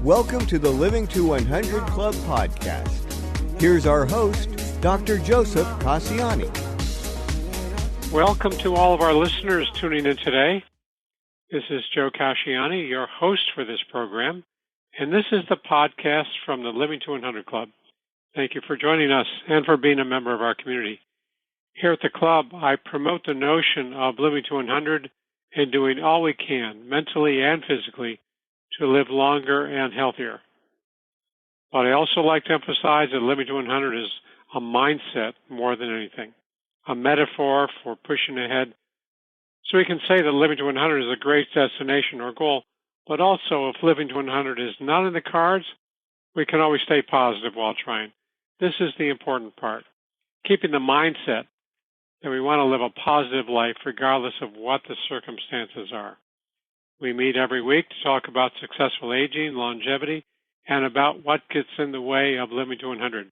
Welcome to the Living to 100 Club podcast. Here's our host, Dr. Joseph Casciani. Welcome to all of our listeners tuning in today. This is Joe Casciani, your host for this program, and this is the podcast from the Living to 100 Club. Thank you for joining us and for being a member of our community. Here at the club, I promote the notion of living to 100 and doing all we can, mentally and physically, to live longer and healthier. But I also like to emphasize that living to 100 is a mindset more than anything, a metaphor for pushing ahead. So we can say that living to 100 is a great destination or goal, but also if living to 100 is not in the cards, we can always stay positive while trying. This is the important part, keeping the mindset that we want to live a positive life regardless of what the circumstances are. We meet every week to talk about successful aging, longevity, and about what gets in the way of living to 100.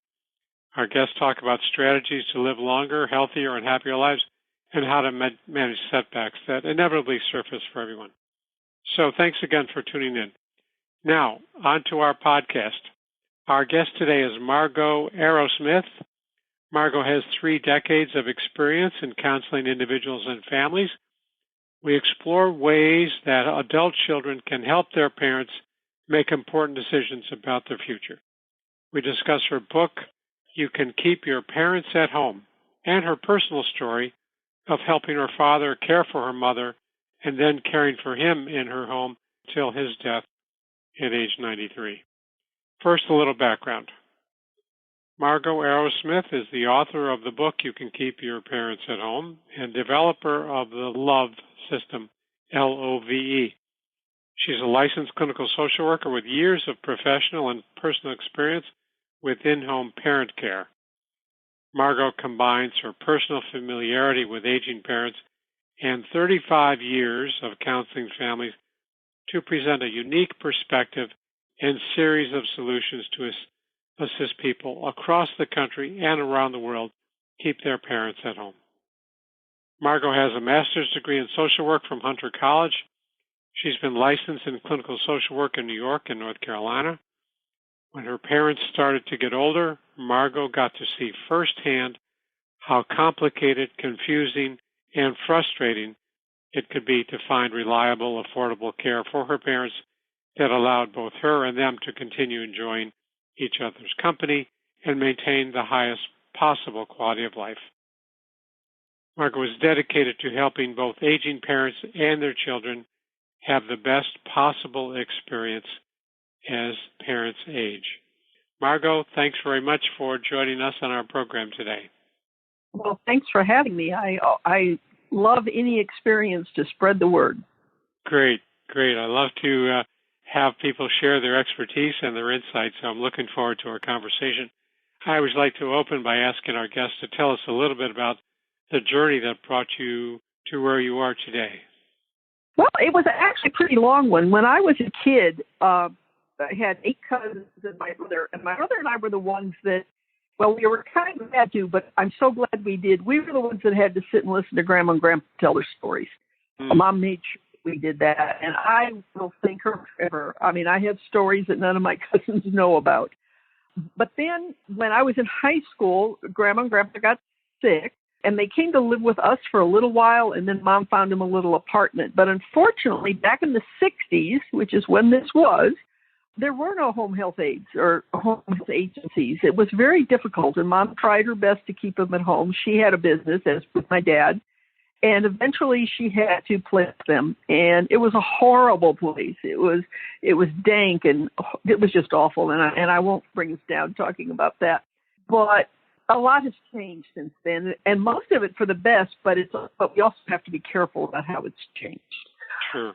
Our guests talk about strategies to live longer, healthier, and happier lives, and how to manage setbacks that inevitably surface for everyone. So thanks again for tuning in. Now, on to our podcast. Our guest today is Margot Arrowsmith. Margot has 3 decades of experience in counseling individuals and families. We explore ways that adult children can help their parents make important decisions about their future. We discuss her book, You Can Keep Your Parents at Home, and her personal story of helping her father care for her mother and then caring for him in her home till his death at age 93. First, a little background. Margot Arrowsmith is the author of the book You Can Keep Your Parents at Home and developer of the LOVE system, LOVE. She's a licensed clinical social worker with years of professional and personal experience with in-home parent care. Margot combines her personal familiarity with aging parents and 35 years of counseling families to present a unique perspective and series of solutions to assist people across the country and around the world keep their parents at home. Margot has a master's degree in social work from Hunter College. She's been licensed in clinical social work in New York and North Carolina. When her parents started to get older, Margot got to see firsthand how complicated, confusing, and frustrating it could be to find reliable, affordable care for her parents that allowed both her and them to continue enjoying each other's company and maintain the highest possible quality of life. Margot is dedicated to helping both aging parents and their children have the best possible experience as parents age. Margot, thanks very much for joining us on our program today. Well, thanks for having me. I love any experience to spread the word. Great. I love to have people share their expertise and their insights, so I'm looking forward to our conversation. I always like to open by asking our guests to tell us a little bit about the journey that brought you to where you are today. Well, it was actually a pretty long one. When I was a kid, I had 8 cousins and my brother and I were the ones that, well, we were kind of glad to, but I'm so glad we did. We were the ones that had to sit and listen to Grandma and Grandpa tell their stories. Mom made sure we did that, and I will thank her forever. I mean, I have stories that none of my cousins know about. But then when I was in high school, Grandma and Grandpa got sick, and they came to live with us for a little while, and then Mom found them a little apartment. But unfortunately, back in the 60s, which is when this was, there were no home health aides or home health agencies. It was very difficult, and Mom tried her best to keep them at home. She had a business, as with my dad, and eventually she had to place them, and it was a horrible place. It was dank, and it was just awful, and I won't bring us down talking about that. But a lot has changed since then, and most of it for the best, but we also have to be careful about how it's changed. Sure.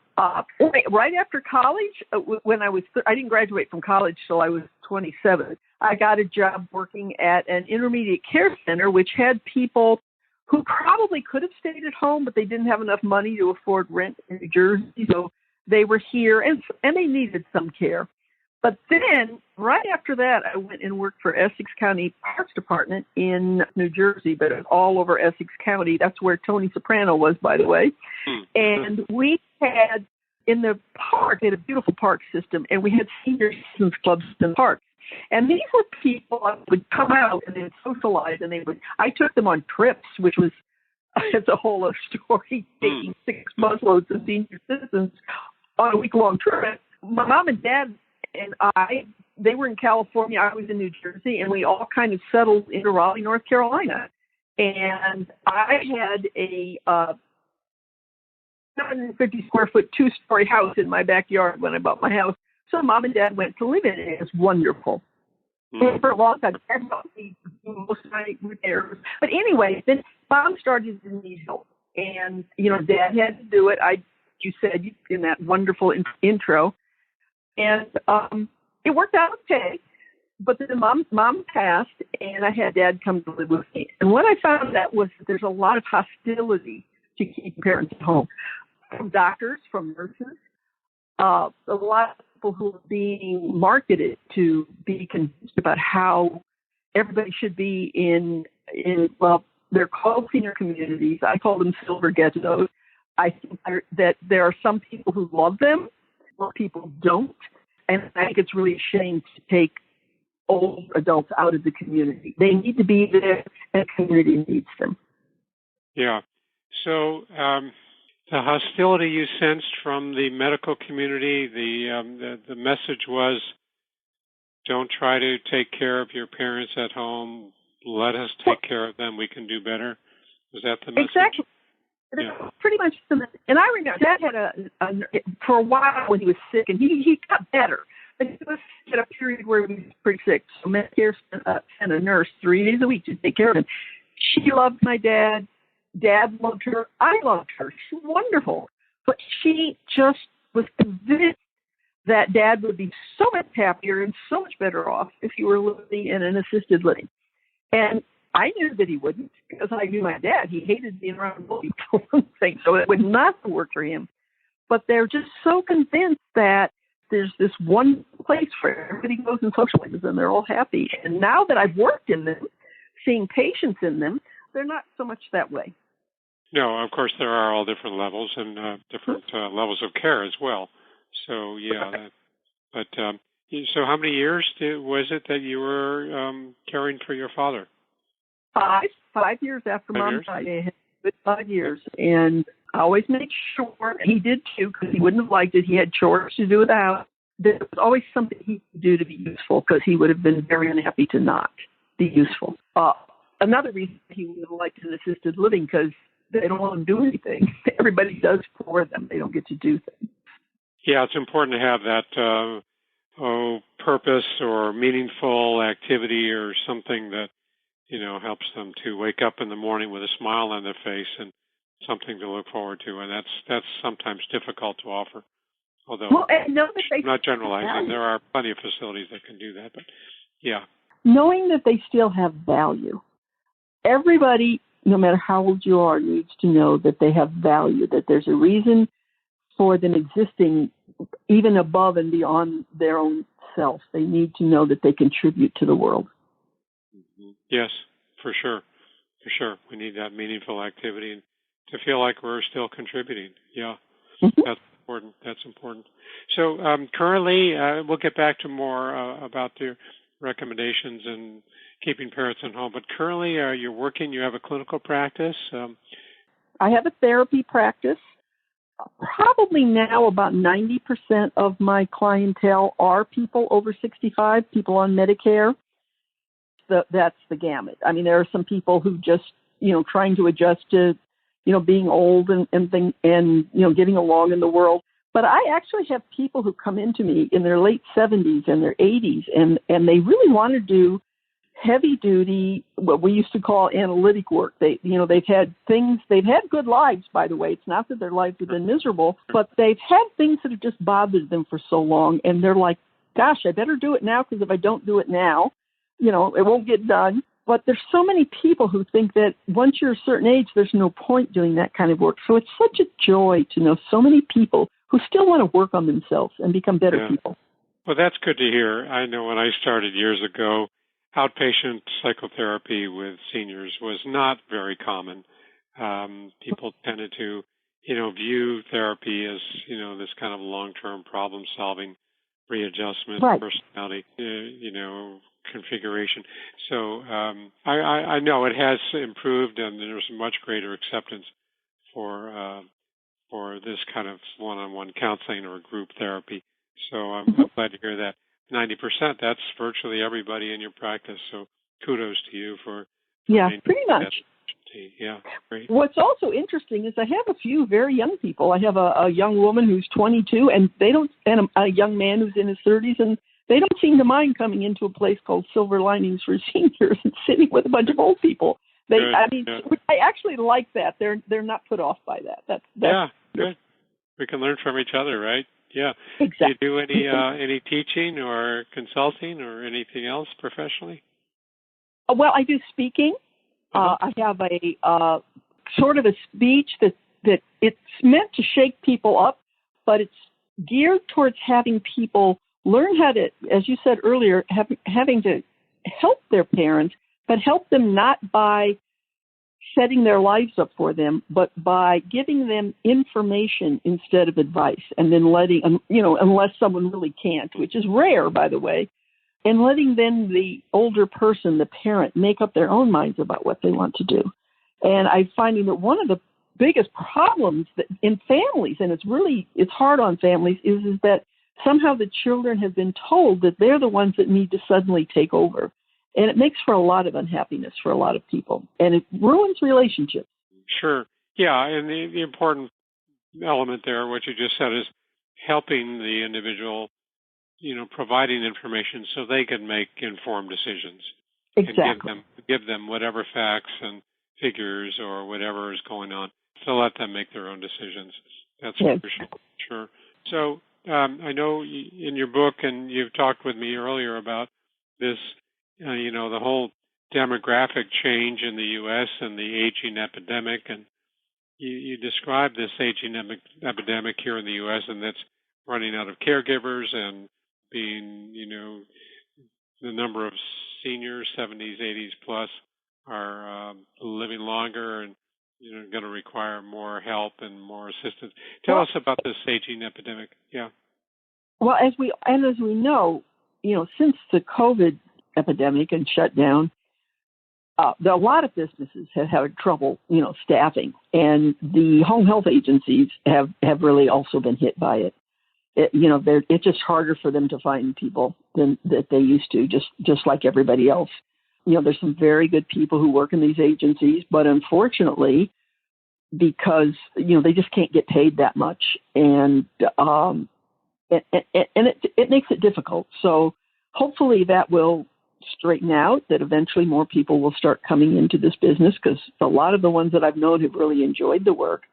Right after college, when I didn't graduate from college till I was 27, I got a job working at an intermediate care center, which had people who probably could have stayed at home, but they didn't have enough money to afford rent in New Jersey, so they were here, and they needed some care. But then, right after that, I went and worked for Essex County Parks Department in New Jersey, but all over Essex County. That's where Tony Soprano was, by the way. And we had in the park, they had a beautiful park system, and we had senior citizens clubs in the park. And these were people that would come out and they would socialize, and I took them on trips, which was, it's a whole other story, taking 6 busloads of senior citizens on a week-long trip. My mom and dad and they were in California, I was in New Jersey, and we all kind of settled into Raleigh, North Carolina. And I had a 750 square foot 2-story house in my backyard when I bought my house. So Mom and Dad went to live in it. It was wonderful. And for a long time, Dad helped me do most of my repairs. But anyway, then Mom started to need help. And, Dad had to do it. You said in that wonderful intro. And it worked out okay. But then Mom passed, and I had Dad come to live with me. And what I found out was that there's a lot of hostility to keeping parents at home, from doctors, from nurses, a lot of people who are being marketed to be convinced about how everybody should be in they're called senior communities. I call them silver ghettos. I think that there are some people who love them, some people don't. And I think it's really a shame to take old adults out of the community. They need to be there, and the community needs them. Yeah. So the hostility you sensed from the medical community, the message was, don't try to take care of your parents at home. Let us take care of them. We can do better. Was that the message? Exactly. Yeah. Pretty much. And I remember Dad had for a while when he was sick, and he got better. But he was at a period where he was pretty sick. So Medicare sent a nurse 3 days a week to take care of him. She loved my dad. Dad loved her. I loved her. She's wonderful. But she just was convinced that Dad would be so much happier and so much better off if he were living in an assisted living. And I knew that he wouldn't, because I knew my dad. He hated being around old people, for one thing, so it would not work for him. But they're just so convinced that there's this one place where everybody goes and socializes and they're all happy. And now that I've worked in them, seeing patients in them, they're not so much that way. No, of course there are all different levels and different levels of care as well. So yeah, so how many years was it that you were caring for your father? 5 years after Mom died. I had good 5 years, and I always made sure he did too, because he wouldn't have liked it. He had chores to do with the house. There was always something he could do to be useful, because he would have been very unhappy to not be useful. Another reason he would have liked an assisted living, because they don't want him to do anything. Everybody does for them. They don't get to do things. Yeah, it's important to have that purpose or meaningful activity or something that, helps them to wake up in the morning with a smile on their face and something to look forward to. And that's sometimes difficult to offer. Although I'm not generalizing, there are plenty of facilities that can do that. But yeah. Knowing that they still have value. Everybody, no matter how old you are, needs to know that they have value, that there's a reason for them existing even above and beyond their own self. They need to know that they contribute to the world. Mm-hmm. Yes, for sure. For sure. We need that meaningful activity and to feel like we're still contributing. Yeah, That's important. That's important. So currently, we'll get back to more about the recommendations and keeping parents at home. But currently, you're working, you have a clinical practice? I have a therapy practice. Probably now about 90% of my clientele are people over 65, people on Medicare. That's the gamut. I mean, there are some people who just, trying to adjust to, being old and getting along in the world. But I actually have people who come into me in their late 70s and their 80s, and they really want to do heavy duty, what we used to call analytic work. They've had good lives, by the way. It's not that their lives have been miserable, but they've had things that have just bothered them for so long. And they're like, gosh, I better do it now, because if I don't do it now, it won't get done. But there's so many people who think that once you're a certain age, there's no point doing that kind of work. So it's such a joy to know so many people who still want to work on themselves and become better people. Well, that's good to hear. I know when I started years ago, outpatient psychotherapy with seniors was not very common. People tended to view therapy as, this kind of long-term problem-solving, readjustment, right. personality, configuration. So I know it has improved, and there's much greater acceptance for this kind of one-on-one counseling or group therapy. So I'm glad to hear that. 90%, that's virtually everybody in your practice. So kudos to you for pretty much. Yeah, great. What's also interesting is I have a few very young people. I have a young woman who's 22, and a young man who's in his 30s, and they don't seem to mind coming into a place called Silver Linings for Seniors and sitting with a bunch of old people. I actually like that. They're not put off by that. That's good. We can learn from each other, right? Yeah. Exactly. Do you do any teaching or consulting or anything else professionally? Well, I do speaking. I have a sort of a speech that it's meant to shake people up, but it's geared towards having people learn how to, as you said earlier, having to help their parents, but help them not by setting their lives up for them, but by giving them information instead of advice, and then letting, unless someone really can't, which is rare, by the way, and letting then the older person, the parent, make up their own minds about what they want to do. And I'm finding that one of the biggest problems that in families, and it's hard on families, is that somehow the children have been told that they're the ones that need to suddenly take over. And it makes for a lot of unhappiness for a lot of people, and it ruins relationships. Sure. Yeah, and the important element there, what you just said, is helping the individual, providing information so they can make informed decisions. Exactly. And give them whatever facts and figures or whatever is going on to let them make their own decisions. That's crucial. Sure. So I know in your book, and you've talked with me earlier about this, the whole demographic change in the U.S. and the aging epidemic, and you describe this aging epidemic here in the U.S., and that's running out of caregivers and being, the number of seniors, 70s, 80s plus, are living longer and, going to require more help and more assistance. Tell us about this aging epidemic. Yeah. Well, as we know, since the COVID epidemic and shutdown, a lot of businesses have had trouble, staffing, and the home health agencies have really also been hit by it. It's just harder for them to find people than that they used to, just like everybody else. There's some very good people who work in these agencies, but unfortunately, because they just can't get paid that much, and it makes it difficult. So hopefully that will straighten out, that eventually more people will start coming into this business, because a lot of the ones that I've known have really enjoyed the work.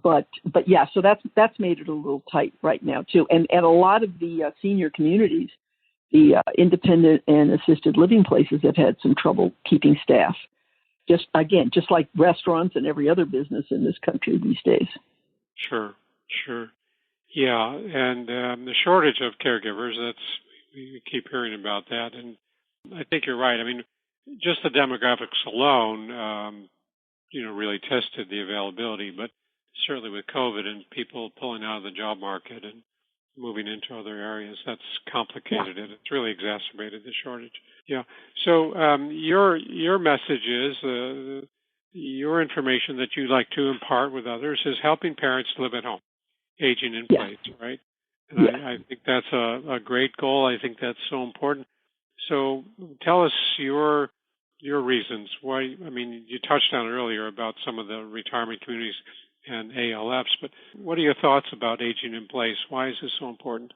But yeah, so that's made it a little tight right now too. And a lot of the senior communities, the independent and assisted living places, have had some trouble keeping staff. Just like restaurants and every other business in this country these days. Sure. Yeah, and the shortage of caregivers, we keep hearing about that. And I think you're right. I mean, just the demographics alone, really tested the availability, but certainly with COVID and people pulling out of the job market and moving into other areas, that's complicated it. It's really exacerbated the shortage. Yeah. So your message is, your information that you like to impart with others is helping parents live at home, aging in place, right? And I think that's a great goal. I think that's so important. So tell us your reasons why. I mean, you touched on it earlier about some of the retirement communities and ALFs, but what are your thoughts about aging in place? Why is this so important?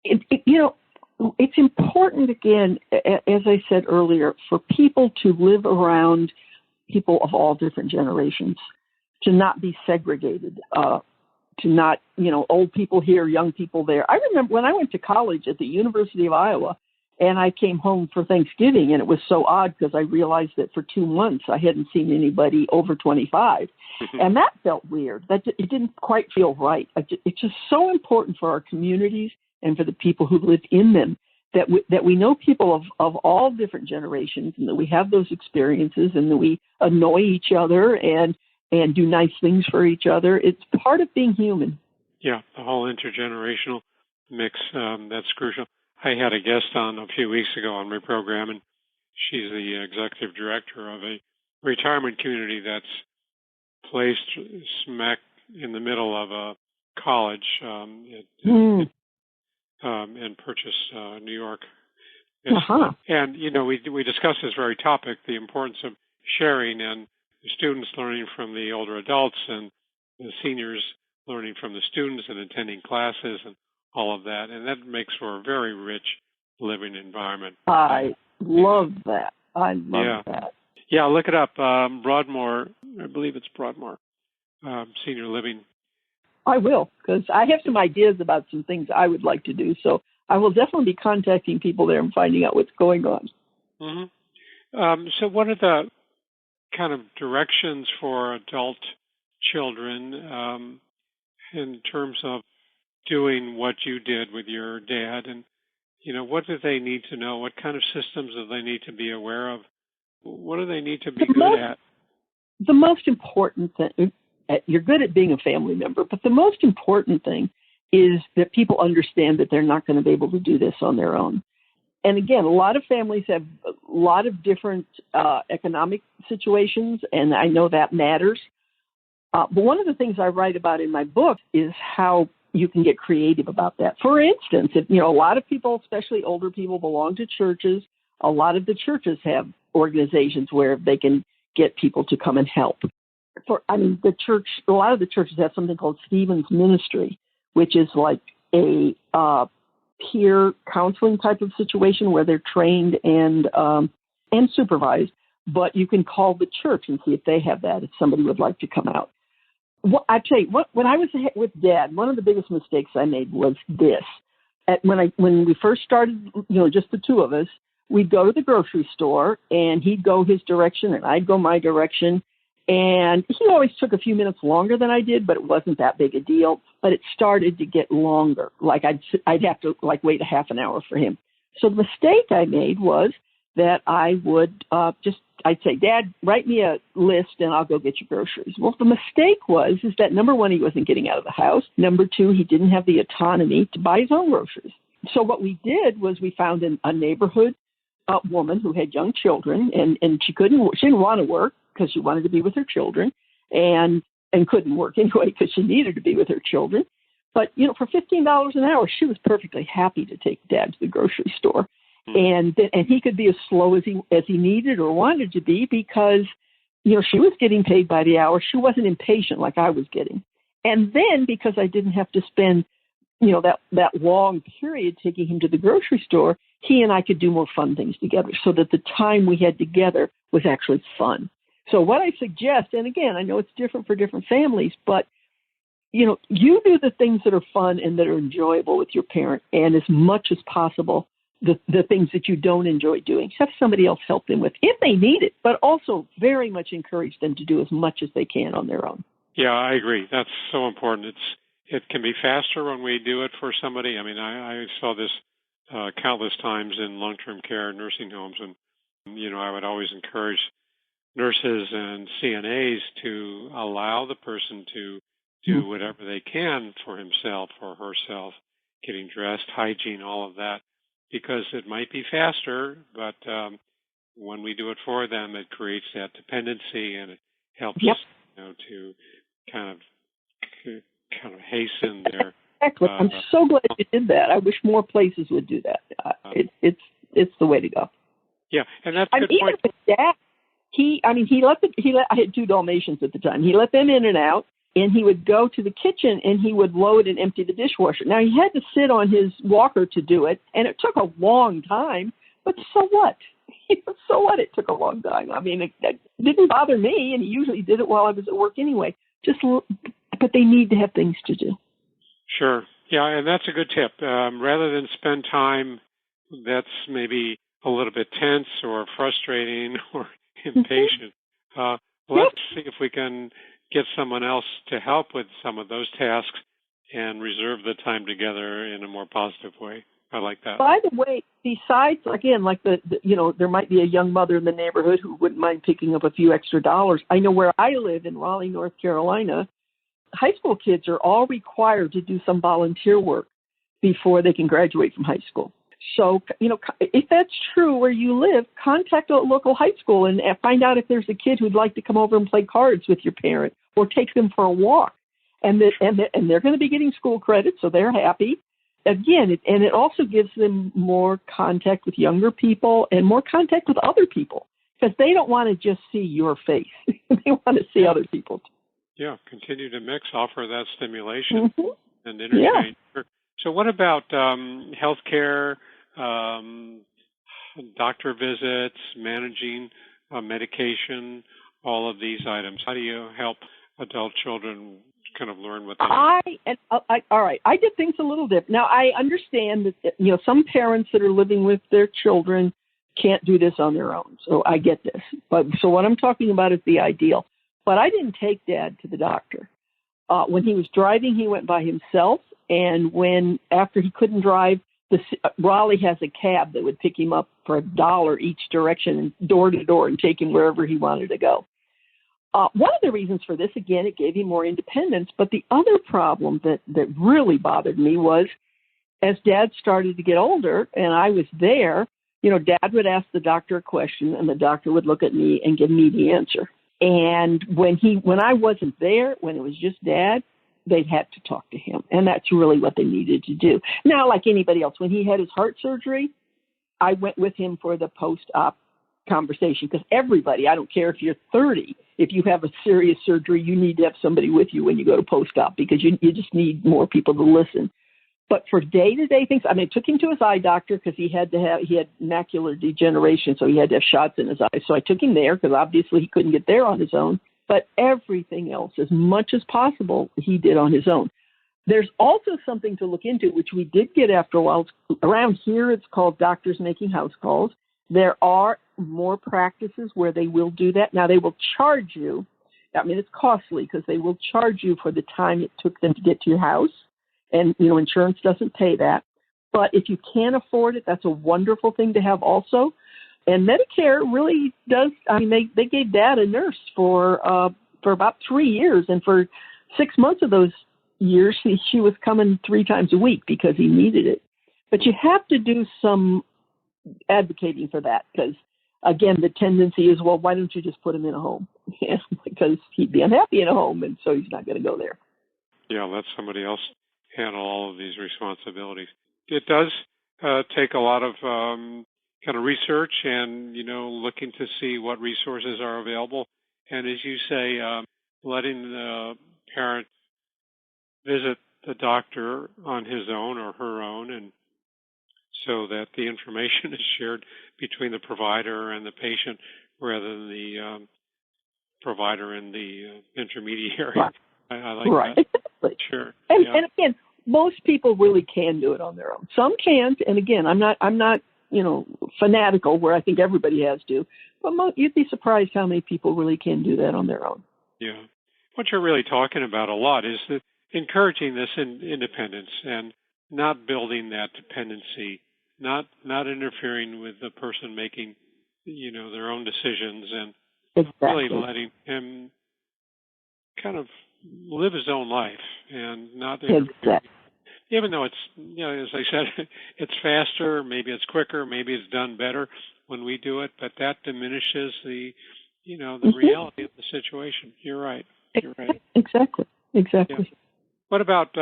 It's important, again, as I said earlier, for people to live around people of all different generations, to not be segregated, to not, old people here, young people there. I remember when I went to college at the University of Iowa, and I came home for Thanksgiving, and it was so odd because I realized that for 2 months I hadn't seen anybody over 25. Mm-hmm. And that felt weird. It didn't quite feel right. It's just so important for our communities and for the people who live in them that we know people of all different generations, and that we have those experiences, and that we annoy each other, and and do nice things for each other. It's part of being human. Yeah, the whole intergenerational mix, that's crucial. I had a guest on a few weeks ago on my program, and she's the executive director of a retirement community that's placed smack in the middle of a college in Purchase, New York. And, we discussed this very topic, the importance of sharing, and the students learning from the older adults and the seniors learning from the students and attending classes and all of that. And that makes for a very rich living environment. I love that. I love that. Yeah, look it up. Broadmoor, I believe it's Broadmoor, Senior Living. I will, because I have some ideas about some things I would like to do. So I will definitely be contacting people there and finding out what's going on. Mm-hmm. So what are the kind of directions for adult children in terms of doing what you did with your dad? And, what do they need to know? What kind of systems do they need to be aware of? What do they need to be good at? The most important thing, you're good at being a family member, but the most important thing is that people understand that they're not going to be able to do this on their own. And again, a lot of families have a lot of different economic situations, and I know that matters. But one of the things I write about in my book is how you can get creative about that. For instance, if, a lot of people, especially older people, belong to churches. A lot of the churches have organizations where they can get people to come and help. A lot of the churches have something called Stephen's Ministry, which is like a peer counseling type of situation where they're trained and supervised. But you can call the church and see if they have that, if somebody would like to come out. I tell you, when I was with Dad, one of the biggest mistakes I made was this. When we first started, just the two of us, we'd go to the grocery store, and he'd go his direction, and I'd go my direction. And he always took a few minutes longer than I did, but it wasn't that big a deal. But it started to get longer. Like I'd have to wait a half an hour for him. So the mistake I made was that I would I'd say, Dad, write me a list and I'll go get your groceries. Well, the mistake is that number one, he wasn't getting out of the house. Number two, he didn't have the autonomy to buy his own groceries. So what we did was we found a neighborhood woman who had young children, and she didn't want to work because she wanted to be with her children, and couldn't work anyway because she needed to be with her children. But, for $15 an hour, she was perfectly happy to take Dad to the grocery store. And he could be as slow as he needed or wanted to be because, she was getting paid by the hour. She wasn't impatient like I was getting. And then because I didn't have to spend, that long period taking him to the grocery store, he and I could do more fun things together so that the time we had together was actually fun. So what I suggest, and again, I know it's different for different families, but, you do the things that are fun and that are enjoyable with your parent, and as much as possible, the things that you don't enjoy doing, have somebody else help them with if they need it, but also very much encourage them to do as much as they can on their own. Yeah, I agree. That's so important. It can be faster when we do it for somebody. I mean, I saw this countless times in long-term care nursing homes, and, I would always encourage nurses and CNAs to allow the person to do whatever they can for himself or herself, getting dressed, hygiene, all of that. Because it might be faster, but when we do it for them, it creates that dependency, and it helps us, to kind of hasten their. Exactly. I'm so glad you did that. I wish more places would do that. It's the way to go. Yeah, and that's a good point. Even with Dad, I had 2 Dalmatians at the time. He let them in and out. And he would go to the kitchen and he would load and empty the dishwasher. Now, he had to sit on his walker to do it, and it took a long time, but so what? So what? It took a long time. I mean, it didn't bother me, and he usually did it while I was at work anyway. But they need to have things to do. Sure. Yeah, and that's a good tip. Rather than spend time that's maybe a little bit tense or frustrating or impatient, let's see if we can get someone else to help with some of those tasks and reserve the time together in a more positive way. I like that. By the way, besides, again, like there might be a young mother in the neighborhood who wouldn't mind picking up a few extra dollars. I know where I live in Raleigh, North Carolina, high school kids are all required to do some volunteer work before they can graduate from high school. So, if that's true where you live, contact a local high school and find out if there's a kid who'd like to come over and play cards with your parent or take them for a walk. And they're going to be getting school credit, so they're happy. Again, it also gives them more contact with younger people and more contact with other people because they don't want to just see your face. They want to see other people. Yeah, continue to mix, offer that stimulation and interchange. Yeah. So what about healthcare, doctor visits, managing medication, all of these items? How do you help adult children kind of learn what they need? All right. I did things a little different. Now, I understand that, some parents that are living with their children can't do this on their own. So I get this. So what I'm talking about is the ideal. But I didn't take Dad to the doctor. When he was driving, he went by himself. And after he couldn't drive, Raleigh has a cab that would pick him up for $1 each direction and door to door and take him wherever he wanted to go. One of the reasons for this, again, it gave him more independence. But the other problem that really bothered me was as Dad started to get older and I was there, Dad would ask the doctor a question and the doctor would look at me and give me the answer. And when I wasn't there, when it was just Dad, they'd had to talk to him. And that's really what they needed to do. Now, like anybody else, when he had his heart surgery, I went with him for the post-op conversation because everybody, I don't care if you're 30, if you have a serious surgery, you need to have somebody with you when you go to post-op because you just need more people to listen. But for day-to-day things, I took him to his eye doctor because he had macular degeneration, so he had to have shots in his eyes. So I took him there because obviously he couldn't get there on his own. But everything else, as much as possible, he did on his own. There's also something to look into, which we did get after a while. Around here, it's called Doctors Making House Calls. There are more practices where they will do that. Now, they will charge you. It's costly because they will charge you for the time it took them to get to your house. And, insurance doesn't pay that. But if you can't afford it, that's a wonderful thing to have also. And Medicare really does. They gave Dad a nurse for about 3 years, and for 6 months of those years, she was coming 3 times a week because he needed it. But you have to do some advocating for that because, again, the tendency is, well, why don't you just put him in a home? Because he'd be unhappy in a home, and so he's not going to go there. Yeah, let somebody else handle all of these responsibilities. It does take a lot of kind of research and, looking to see what resources are available. And as you say, letting the parent visit the doctor on his own or her own, and so that the information is shared between the provider and the patient rather than the provider and the intermediary. Right. I like right. that. Exactly. Sure. And again, most people really can do it on their own. Some can't. And again, I'm not fanatical where I think everybody has to. But you'd be surprised how many people really can do that on their own. Yeah. What you're really talking about a lot is that encouraging this independence and not building that dependency, not interfering with the person making, their own decisions, and exactly. really letting him kind of live his own life and not exactly. Even though it's, as I said, it's faster, maybe it's quicker, maybe it's done better when we do it, but that diminishes the reality of the situation. You're right. Exactly. Yeah. What about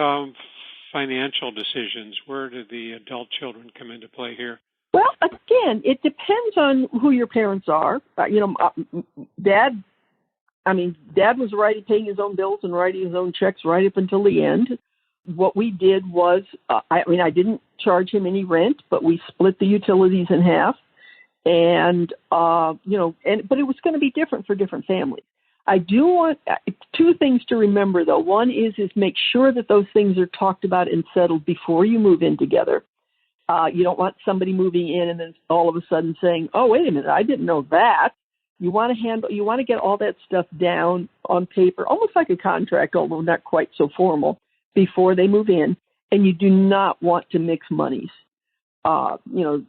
financial decisions? Where do the adult children come into play here? Well, again, it depends on who your parents are. Dad was paying his own bills and writing his own checks right up until the end. What we did was, I didn't charge him any rent, but we split the utilities in half. And, but it was going to be different for different families. I do want 2 things to remember, though. One is make sure that those things are talked about and settled before you move in together. You don't want somebody moving in and then all of a sudden saying, oh, wait a minute, I didn't know that. You want to get all that stuff down on paper, almost like a contract, although not quite so formal, before they move in. And you do not want to mix monies.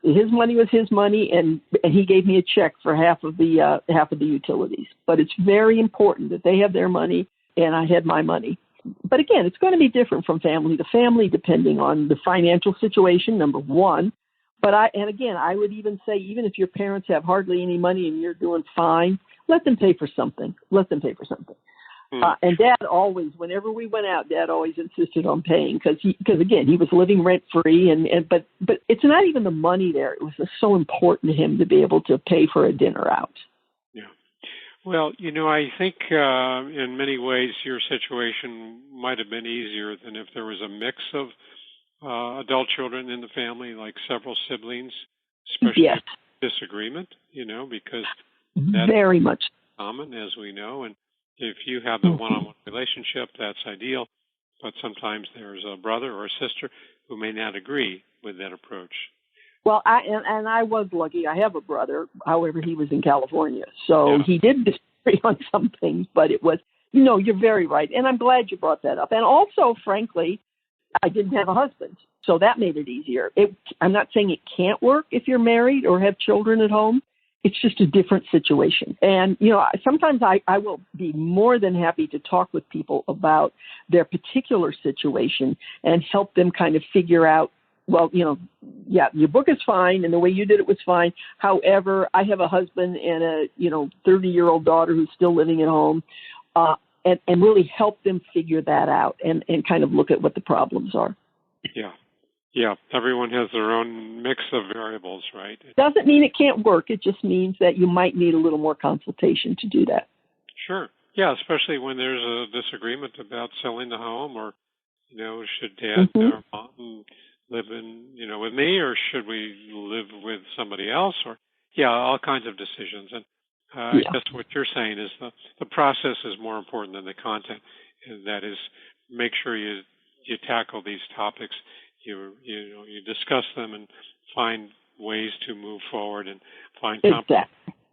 His money was his money, and he gave me a check for half of the utilities. But it's very important that they have their money and I had my money. But again, it's going to be different from family to family, depending on the financial situation, number one. But I would even say, even if your parents have hardly any money and you're doing fine, let them pay for something. And Dad always, whenever we went out, Dad always insisted on paying because again, he was living rent free, but it's not even the money there. It was just so important to him to be able to pay for a dinner out. Yeah. Well, I think in many ways your situation might have been easier than if there was a mix of adult children in the family, like several siblings, especially yes. disagreement, because that's very much common, as we know. And if you have a one-on-one relationship, that's ideal. But sometimes there's a brother or a sister who may not agree with that approach. Well, I was lucky. I have a brother. However, he was in California, so he did disagree on some things. But it was, you're very right, and I'm glad you brought that up. And also, frankly, I didn't have a husband, so that made it easier. I'm not saying it can't work if you're married or have children at home. It's just a different situation. And, sometimes I will be more than happy to talk with people about their particular situation and help them kind of figure out, well, your book is fine and the way you did it was fine. However, I have a husband and a, 30-year-old daughter who's still living at home, and really help them figure that out and kind of look at what the problems are. Yeah. Yeah, everyone has their own mix of variables, right? Doesn't mean it can't work. It just means that you might need a little more consultation to do that. Sure. Yeah, especially when there's a disagreement about selling the home, or, should Dad or Mom live with me, or should we live with somebody else? Or, all kinds of decisions. And I guess what you're saying is the process is more important than the content. And that is, make sure you tackle these topics. You discuss them and find ways to move forward and find compromise.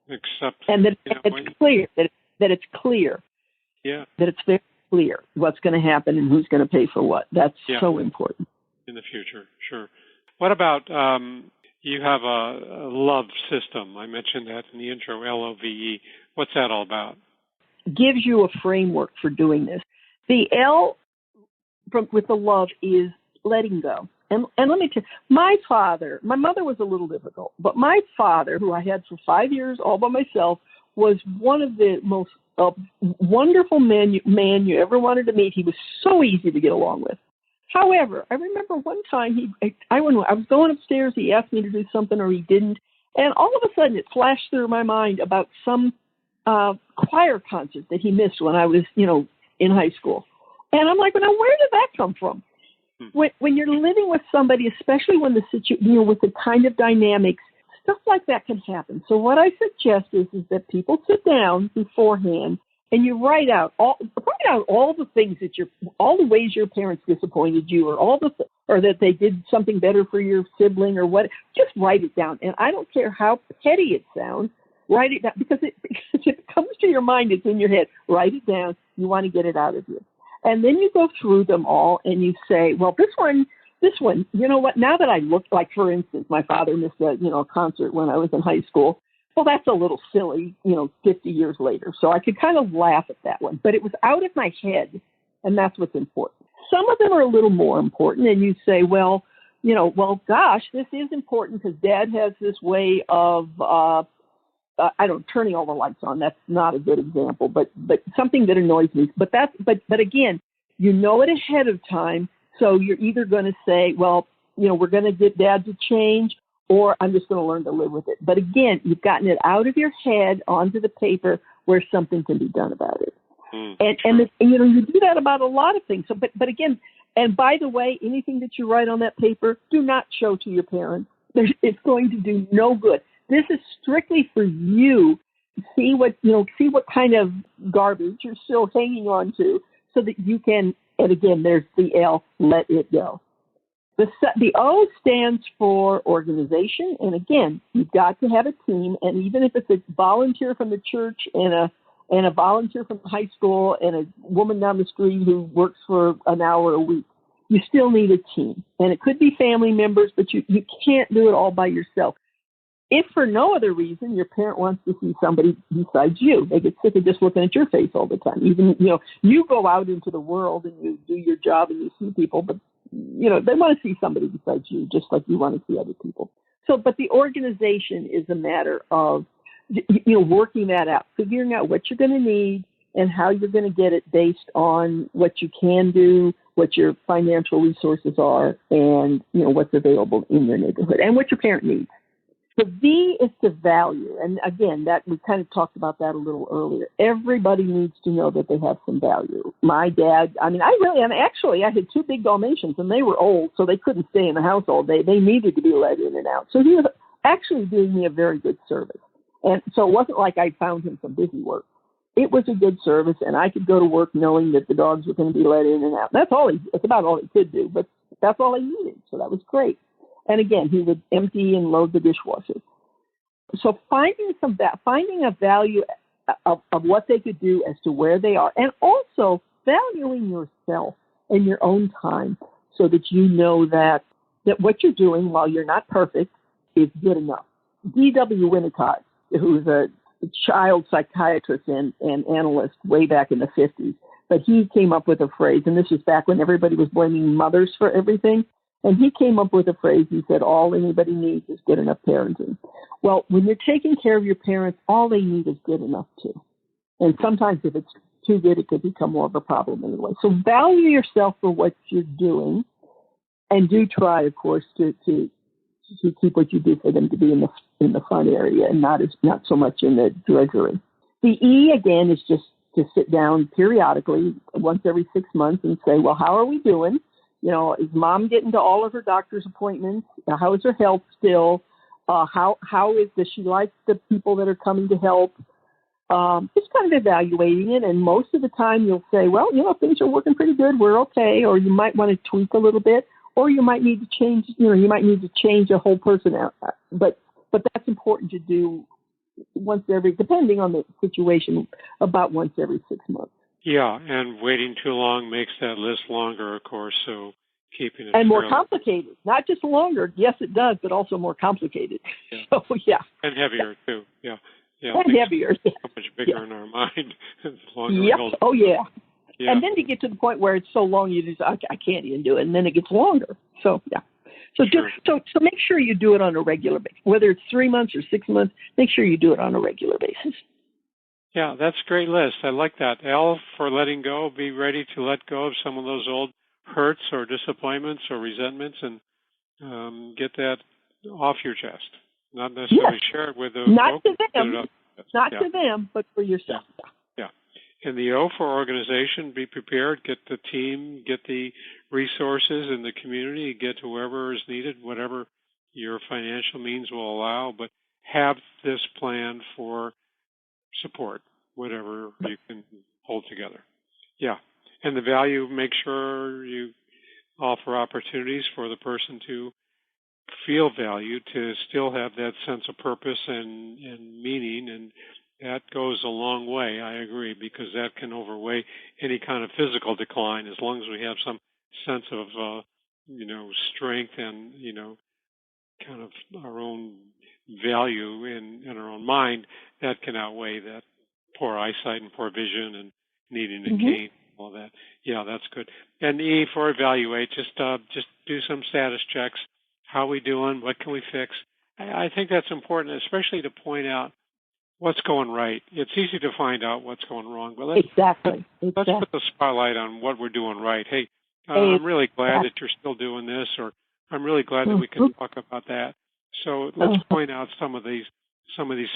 Except, and that it's clear that it's clear. Yeah. That it's very clear what's going to happen and who's going to pay for what. That's so important in the future. Sure. What about you have a LOVE system? I mentioned that in the intro. LOVE. What's that all about? Gives you a framework for doing this. The L with the LOVE is letting go. And let me tell you, my mother was a little difficult, but my father, who I had for 5 years all by myself, was one of the most wonderful man you ever wanted to meet. He was so easy to get along with. However, I remember one time I was going upstairs, he asked me to do something or he didn't, and all of a sudden it flashed through my mind about some choir concert that he missed when I was, in high school. And I'm like, well, now where did that come from? When you're living with somebody, especially when with the kind of dynamics, stuff like that can happen. So what I suggest is that people sit down beforehand and you write out all the things all the ways your parents disappointed you, or or that they did something better for your sibling or what. Just write it down, and I don't care how petty it sounds. Write it down because if it comes to your mind, it's in your head. Write it down. You want to get it out of you. And then you go through them all and you say, well, this one, you know what, now that I look, like, for instance, my father missed a concert when I was in high school. Well, that's a little silly, 50 years later. So I could kind of laugh at that one, but it was out of my head, and that's what's important. Some of them are a little more important, and you say, well, gosh, this is important because Dad has this way of, turning all the lights on. That's not a good example, but something that annoys me. But again, it ahead of time. So you're either going to say, well, we're going to get Dad to change, or I'm just going to learn to live with it. But again, you've gotten it out of your head onto the paper where something can be done about it. And you do that about a lot of things. So, but again, and by the way, anything that you write on that paper, do not show to your parents. It's going to do no good. This is strictly for you. See what kind of garbage you're still hanging on to, so that you can. And again, there's the L, let it go. The O stands for organization, and again, you've got to have a team. And even if it's a volunteer from the church and a volunteer from high school and a woman down the street who works for an hour a week, you still need a team. And it could be family members, but you can't do it all by yourself. If for no other reason your parent wants to see somebody besides you, they get sick of just looking at your face all the time. Even, you go out into the world and you do your job and you see people, but, they want to see somebody besides you, just like you want to see other people. So, but the organization is a matter of, working that out, figuring out what you're going to need and how you're going to get it based on what you can do, what your financial resources are, and, what's available in your neighborhood and what your parent needs. The V is to value. And again, that we kind of talked about that a little earlier. Everybody needs to know that they have some value. My dad, I had 2 big Dalmatians and they were old, so they couldn't stay in the house all day. They needed to be let in and out. So he was actually doing me a very good service. And so it wasn't like I found him some busy work. It was a good service, and I could go to work knowing that the dogs were going to be let in and out. That's about all he could do, but that's all he needed. So that was great. And again, he would empty and load the dishwasher. So finding a value of what they could do as to where they are, and also valuing yourself and your own time so that you know that what you're doing, while you're not perfect, is good enough. D.W. Winnicott, who's a child psychiatrist and analyst way back in the 50s, but he came up with a phrase, and this was back when everybody was blaming mothers for everything. And he came up with a phrase. He said, all anybody needs is good enough parenting. Well, when you're taking care of your parents, all they need is good enough too. And sometimes if it's too good, it could become more of a problem anyway. So value yourself for what you're doing, and do try, of course, to keep what you do for them to be in the fun area and not so much in the drudgery. The E, again, is just to sit down periodically, once every 6 months, and say, well, how are we doing? Is mom getting to all of her doctor's appointments? How is her health still? Does she like the people that are coming to help? Just kind of evaluating it. And most of the time you'll say, well, things are working pretty good. We're okay. Or you might want to tweak a little bit, or you might need to change, a whole person out. But that's important to do depending on the situation, about once every 6 months. Yeah, and waiting too long makes that list longer, of course, so keeping it... And more complicated. Not just longer. Yes, it does, but also more complicated. Yeah. So, yeah. And heavier, too. Yeah. And heavier. So much bigger in our mind. The longer yep. we Oh, yeah. Yeah. And then you get to the point where it's so long, you just, I can't even do it, and then it gets longer. So, yeah. So, sure. so make sure you do it on a regular basis. Whether it's 3 months or 6 months, make sure you do it on a regular basis. Yeah, that's a great list. I like that. L for letting go. Be ready to let go of some of those old hurts or disappointments or resentments and get that off your chest. Not necessarily share it with the Not folks, to them. Not yeah. to them, but for yourself. Yeah. And the O for organization. Be prepared. Get the team. Get the resources in the community. Get to whoever is needed, whatever your financial means will allow. But have this plan for support, whatever you can hold together. Yeah. And the value, make sure you offer opportunities for the person to feel valued, to still have that sense of purpose and meaning, and that goes a long way, I agree, because that can overweigh any kind of physical decline as long as we have some sense of, strength and, kind of our own value in our own mind. That can outweigh that poor eyesight and poor vision and needing a cane, all that. Yeah, that's good. And E for evaluate, just do some status checks. How are we doing? What can we fix? I think that's important, especially to point out what's going right. It's easy to find out what's going wrong, but let's put the spotlight on what we're doing right. Hey, I'm really glad that you're still doing this, or I'm really glad that we can talk about that. So let's point out some of these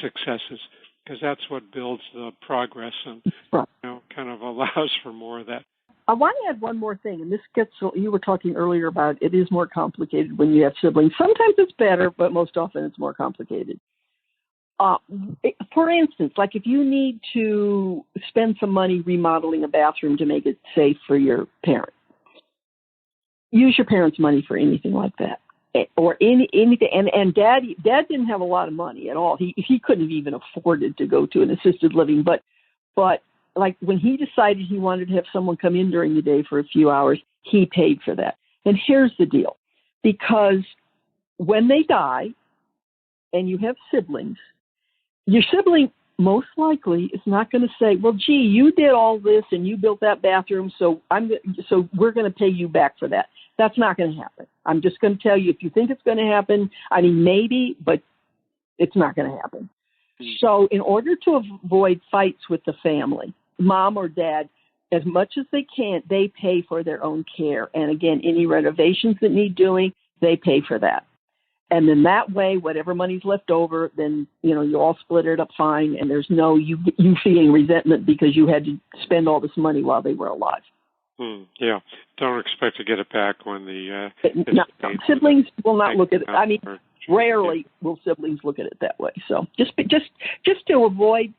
successes, because that's what builds the progress and kind of allows for more of that. I want to add one more thing, and this gets, you were talking earlier about it is more complicated when you have siblings. Sometimes it's better, but most often it's more complicated. For instance, like if you need to spend some money remodeling a bathroom to make it safe for your parent, use your parents' money for anything like that. Or anything, and Dad didn't have a lot of money at all. He couldn't have even afforded to go to an assisted living. But like when he decided he wanted to have someone come in during the day for a few hours, he paid for that. And here's the deal. Because when they die and you have siblings, your sibling most likely is not going to say, well, gee, you did all this and you built that bathroom, so we're going to pay you back for that. That's not going to happen. I'm just going to tell you, if you think it's going to happen, I mean, maybe, but it's not going to happen. So in order to avoid fights with the family, mom or dad, as much as they can, they pay for their own care. And again, any renovations that need doing, they pay for that. And then that way, whatever money's left over, then, you all split it up fine. And there's no you feeling resentment because you had to spend all this money while they were alive. Yeah. Don't expect to get it back when the siblings will not look at it. I mean, rarely will siblings look at it that way. So just to avoid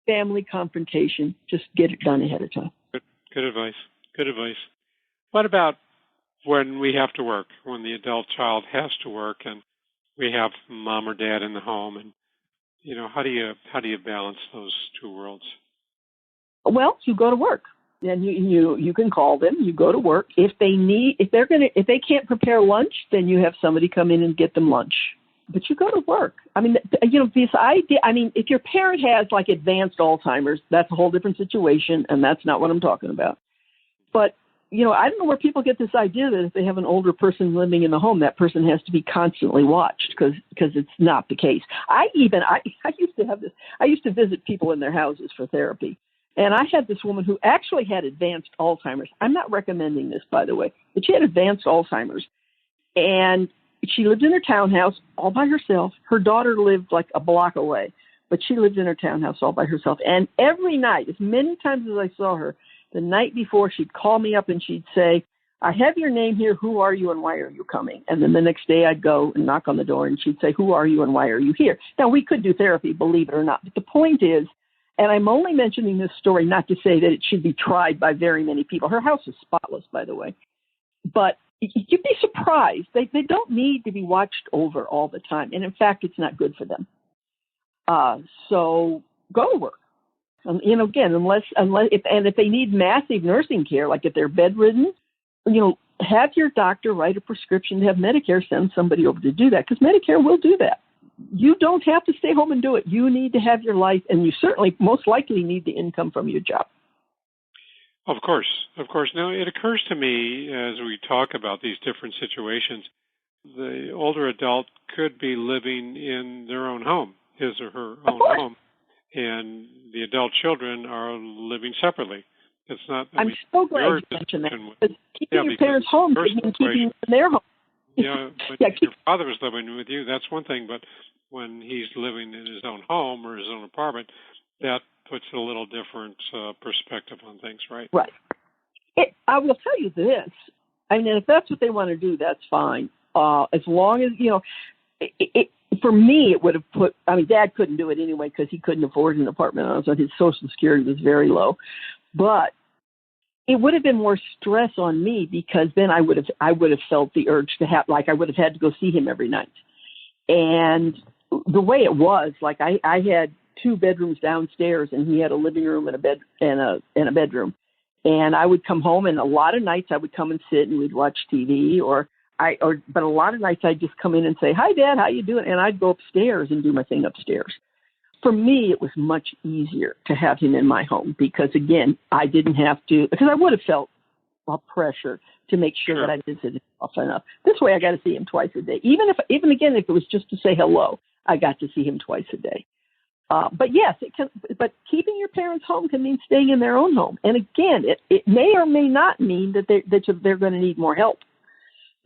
family confrontation, just get it done ahead of time. Good advice. Good advice. What about when we have to work, when the adult child has to work and we have mom or dad in the home, and how do you balance those two worlds? Well, you go to work. And you can call them. You go to work. If they can't prepare lunch, then you have somebody come in and get them lunch. But you go to work. I mean, this idea. I mean, if your parent has like advanced Alzheimer's, that's a whole different situation, and that's not what I'm talking about. But I don't know where people get this idea that if they have an older person living in the home, that person has to be constantly watched, because it's not the case. I used to have this. I used to visit people in their houses for therapy. And I had this woman who actually had advanced Alzheimer's. I'm not recommending this, by the way, but she had advanced Alzheimer's. And she lived in her townhouse all by herself. Her daughter lived like a block away, but she lived in her townhouse all by herself. And every night, as many times as I saw her, the night before, she'd call me up and she'd say, I have your name here. Who are you and why are you coming? And then the next day I'd go and knock on the door and she'd say, who are you and why are you here? Now, we could do therapy, believe it or not. But the point is, and I'm only mentioning this story not to say that it should be tried by very many people. Her house is spotless, by the way. But you'd be surprised. They don't need to be watched over all the time. And in fact, it's not good for them. So go to work. Again, if they need massive nursing care, like if they're bedridden, have your doctor write a prescription to have Medicare send somebody over to do that, because Medicare will do that. You don't have to stay home and do it. You need to have your life, and you certainly most likely need the income from your job. Of course. Now, it occurs to me as we talk about these different situations, the older adult could be living in their own home, his or her own home, and the adult children are living separately. It's not. I'm so glad you mentioned that. Because keeping your parents home doesn't mean keeping them in their home. Yeah, if your father is living with you, that's one thing. But when he's living in his own home or his own apartment, that puts a little different perspective on things, right? Right. I will tell you this. I mean, if that's what they want to do, that's fine. As long as, for me, it would have put, I mean, Dad couldn't do it anyway because he couldn't afford an apartment. So his Social Security was very low. But it would have been more stress on me, because then I would have felt the urge to have, like, I would have had to go see him every night. And the way it was, like, I had 2 bedrooms downstairs, and he had a living room and a bed and a bedroom. And I would come home, and a lot of nights I would come and sit and we'd watch TV, but a lot of nights I'd just come in and say, "Hi, Dad, how you doing?" And I'd go upstairs and do my thing upstairs. For me, it was much easier to have him in my home because, again, I didn't have to, because I would have felt pressure to make sure that I visited often enough. This way, I got to see him twice a day. Even if it was just to say hello, I got to see him twice a day. But yes, it can. But keeping your parents home can mean staying in their own home. And again, it may or may not mean that they're going to need more help.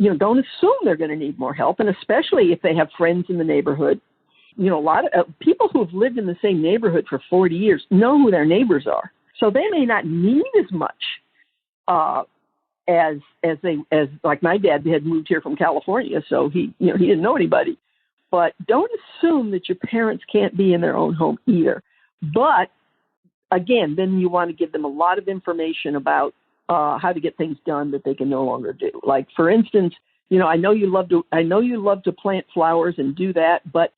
Don't assume they're going to need more help, and especially if they have friends in the neighborhood. A lot of people who have lived in the same neighborhood for 40 years know who their neighbors are. So they may not need as much as like my dad had moved here from California, so he didn't know anybody. But don't assume that your parents can't be in their own home either. But again, then you want to give them a lot of information about how to get things done that they can no longer do. Like, for instance, I know you love to plant flowers and do that, but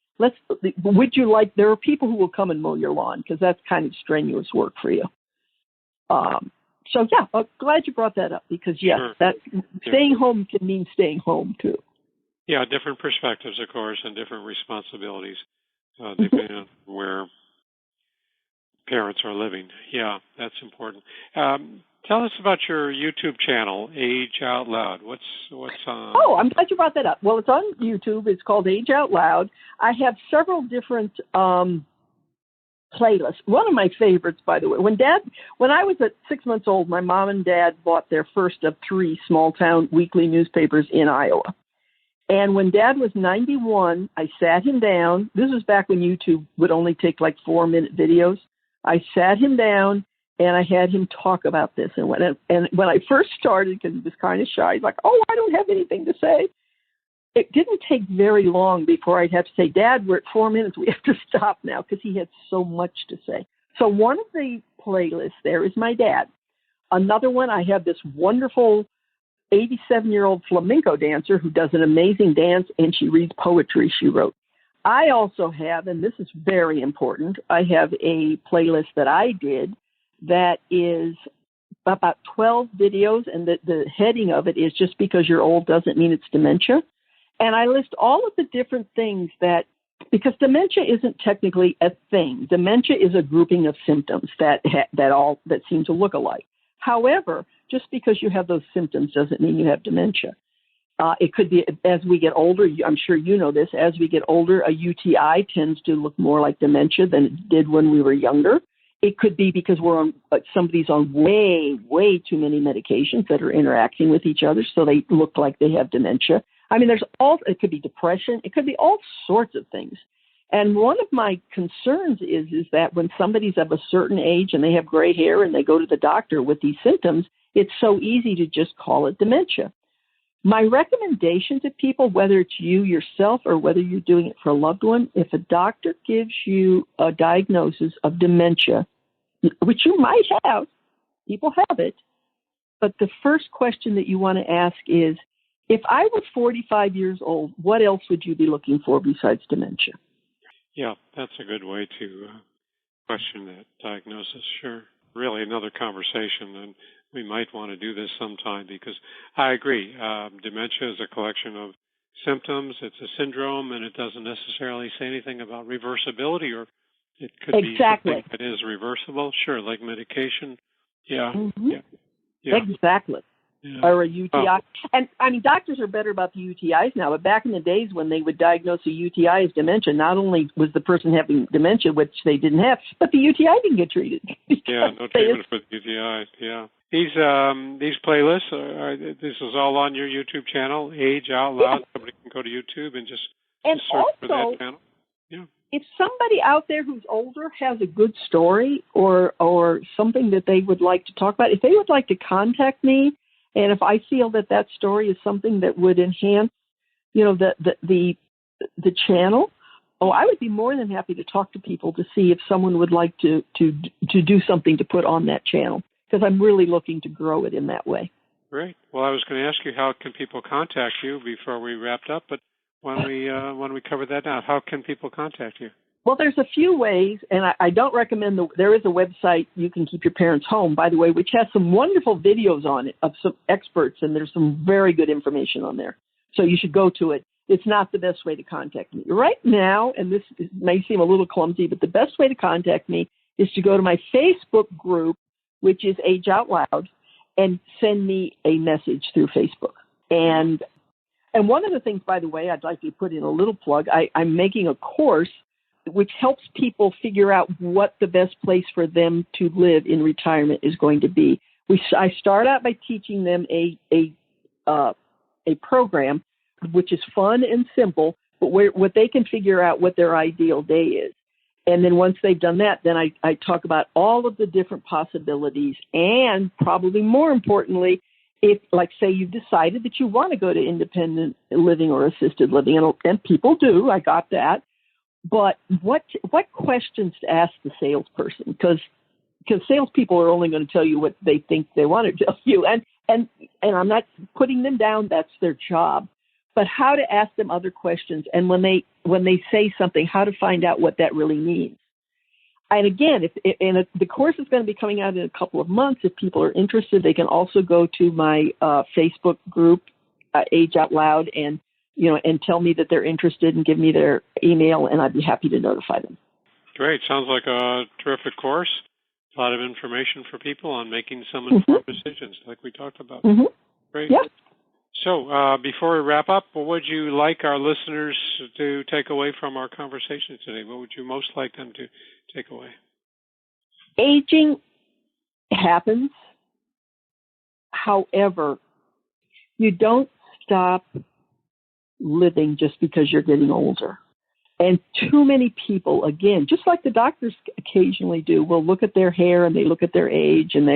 there are people who will come and mow your lawn, because that's kind of strenuous work for you. So yeah, I'm glad you brought that up because yes, Sure. that staying home can mean staying home too. Yeah, different perspectives, of course, and different responsibilities, depending on where parents are living. Yeah, that's important. Tell us about your YouTube channel, Age Out Loud. What's on? Oh, I'm glad you brought that up. Well, it's on YouTube. It's called Age Out Loud. I have several different playlists. One of my favorites, by the way, when I was at 6 months old, my mom and dad bought their first of 3 small-town weekly newspapers in Iowa. And when Dad was 91, I sat him down. This was back when YouTube would only take like 4-minute videos. I sat him down and I had him talk about this. And when I first started, because he was kind of shy, he's like, "Oh, I don't have anything to say." It didn't take very long before I'd have to say, "Dad, we're at 4 minutes. We have to stop now," because he had so much to say. So one of the playlists there is my dad. Another one, I have this wonderful 87-year-old flamenco dancer who does an amazing dance, and she reads poetry she wrote. I also have, and this is very important, I have a playlist that I did that is about 12 videos, and the heading of it is "Just because you're old doesn't mean it's dementia." And I list all of the different things that, because dementia isn't technically a thing. Dementia is a grouping of symptoms that seem to look alike. However, just because you have those symptoms doesn't mean you have dementia. It could be as we get older, I'm sure you know this, as we get older, a UTI tends to look more like dementia than it did when we were younger. It could be because somebody's on way, way too many medications that are interacting with each other, so they look like they have dementia. I mean, it could be depression. It could be all sorts of things. And one of my concerns is that when somebody's of a certain age and they have gray hair and they go to the doctor with these symptoms, it's so easy to just call it dementia. My recommendation to people, whether it's you yourself or whether you're doing it for a loved one, if a doctor gives you a diagnosis of dementia, which you might have, people have it, but the first question that you want to ask is, if I were 45 years old, what else would you be looking for besides dementia? Yeah, that's a good way to question that diagnosis. Sure. Really another conversation, and we might want to do this sometime because I agree. Dementia is a collection of symptoms. It's a syndrome, and it doesn't necessarily say anything about reversibility, or it could be something that is reversible. Sure, like medication. Yeah. Mm-hmm. Yeah. Exactly. Yeah. Or a UTI. And, I mean, doctors are better about the UTIs now, but back in the days when they would diagnose a UTI as dementia, not only was the person having dementia, which they didn't have, but the UTI didn't get treated. Yeah, no treatment for the UTI. Yeah. These playlists, this is all on your YouTube channel, Age Out Loud. Yeah. Somebody can go to YouTube and just search for that channel. Yeah. If somebody out there who's older has a good story or something that they would like to talk about, if they would like to contact me, and if I feel that story is something that would enhance, the channel, I would be more than happy to talk to people to see if someone would like to do something to put on that channel, because I'm really looking to grow it in that way. Great. Well, I was going to ask you, how can people contact you before we wrapped up, but why don't we cover that now? How can people contact you? Well, there's a few ways, and I don't recommend there is a website, You Can Keep Your Parents Home, by the way, which has some wonderful videos on it of some experts, and there's some very good information on there. So you should go to it. It's not the best way to contact me. Right now, and this may seem a little clumsy, but the best way to contact me is to go to my Facebook group, which is Age Out Loud, and send me a message through Facebook. And one of the things, by the way, I'd like to put in a little plug, I'm making a course which helps people figure out what the best place for them to live in retirement is going to be. I start out by teaching them a program which is fun and simple, but what they can figure out what their ideal day is. And then once they've done that, then I talk about all of the different possibilities, and probably more importantly, if, like, say you've decided that you want to go to independent living or assisted living, and people do, I got that. But what questions to ask the salesperson? Because salespeople are only going to tell you what they think they want to tell you. And I'm not putting them down. That's their job. But how to ask them other questions. And when they say something, how to find out what that really means. And again, the course is going to be coming out in a couple of months. If people are interested, they can also go to my Facebook group, Age Out Loud, and tell me that they're interested and give me their email, and I'd be happy to notify them. Great. Sounds like a terrific course. A lot of information for people on making some informed decisions, like we talked about. Mm-hmm. Great. Yeah. So before we wrap up, what would you like our listeners to take away from our conversation today? What would you most like them to take away? Aging happens. However, you don't stop living just because you're getting older. And too many people, again, just like the doctors occasionally do, will look at their hair and they look at their age and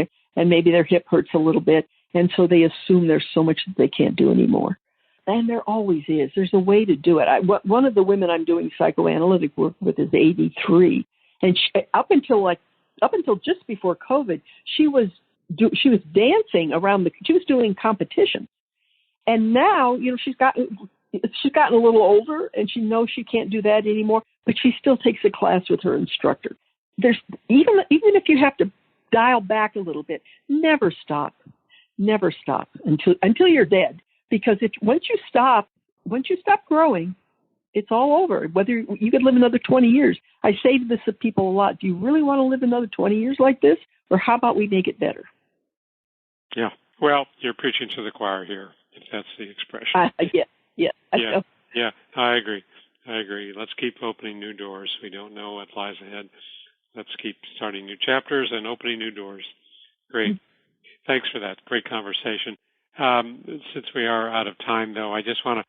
maybe their hip hurts a little bit. And so they assume there's so much that they can't do anymore. And there always is. There's a way to do it. One of the women I'm doing psychoanalytic work with is 83. And up until just before COVID, she was dancing around she was doing competitions. And now, she's gotten a little older and she knows she can't do that anymore, but she still takes a class with her instructor. There's even if you have to dial back a little bit, never stop until you're dead. Because once you stop growing, it's all over. Whether you could live another 20 years. I say this to people a lot. Do you really want to live another 20 years like this? Or how about we make it better? Yeah. Well, you're preaching to the choir here, if that's the expression. Yeah. I agree. Let's keep opening new doors. We don't know what lies ahead. Let's keep starting new chapters and opening new doors. Great. Mm-hmm. Thanks for that. Great conversation. Since we are out of time, though, I just want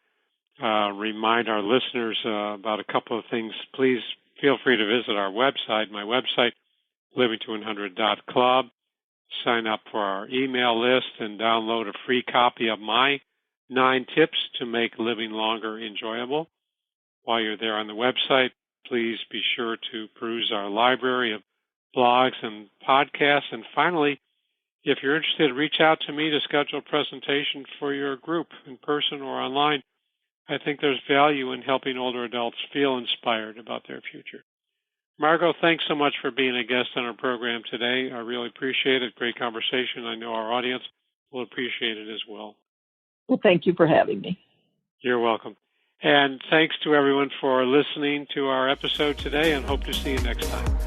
to remind our listeners about a couple of things. Please feel free to visit our website, my website, livingto100.club. Sign up for our email list and download a free copy of my 9 tips to make living longer enjoyable. While you're there on the website, please be sure to peruse our library of blogs and podcasts. And finally, if you're interested, reach out to me to schedule a presentation for your group in person or online. I think there's value in helping older adults feel inspired about their future. Margot, thanks so much for being a guest on our program today. I really appreciate it. Great conversation. I know our audience will appreciate it as well. Well, thank you for having me. You're welcome. And thanks to everyone for listening to our episode today, and hope to see you next time.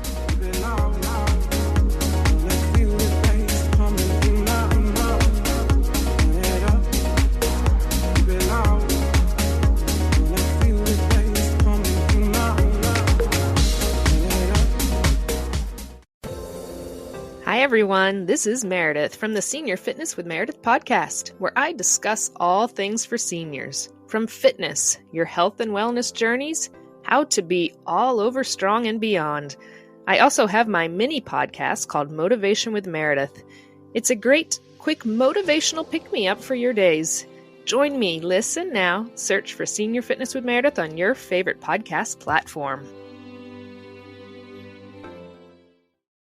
Hi everyone, this is Meredith from the Senior Fitness with Meredith podcast, where I discuss all things for seniors, from fitness, your health and wellness journeys, how to be all over strong and beyond. I also have my mini podcast called Motivation with Meredith. It's a great, quick motivational pick-me-up for your days. Join me, listen now, search for Senior Fitness with Meredith on your favorite podcast platform.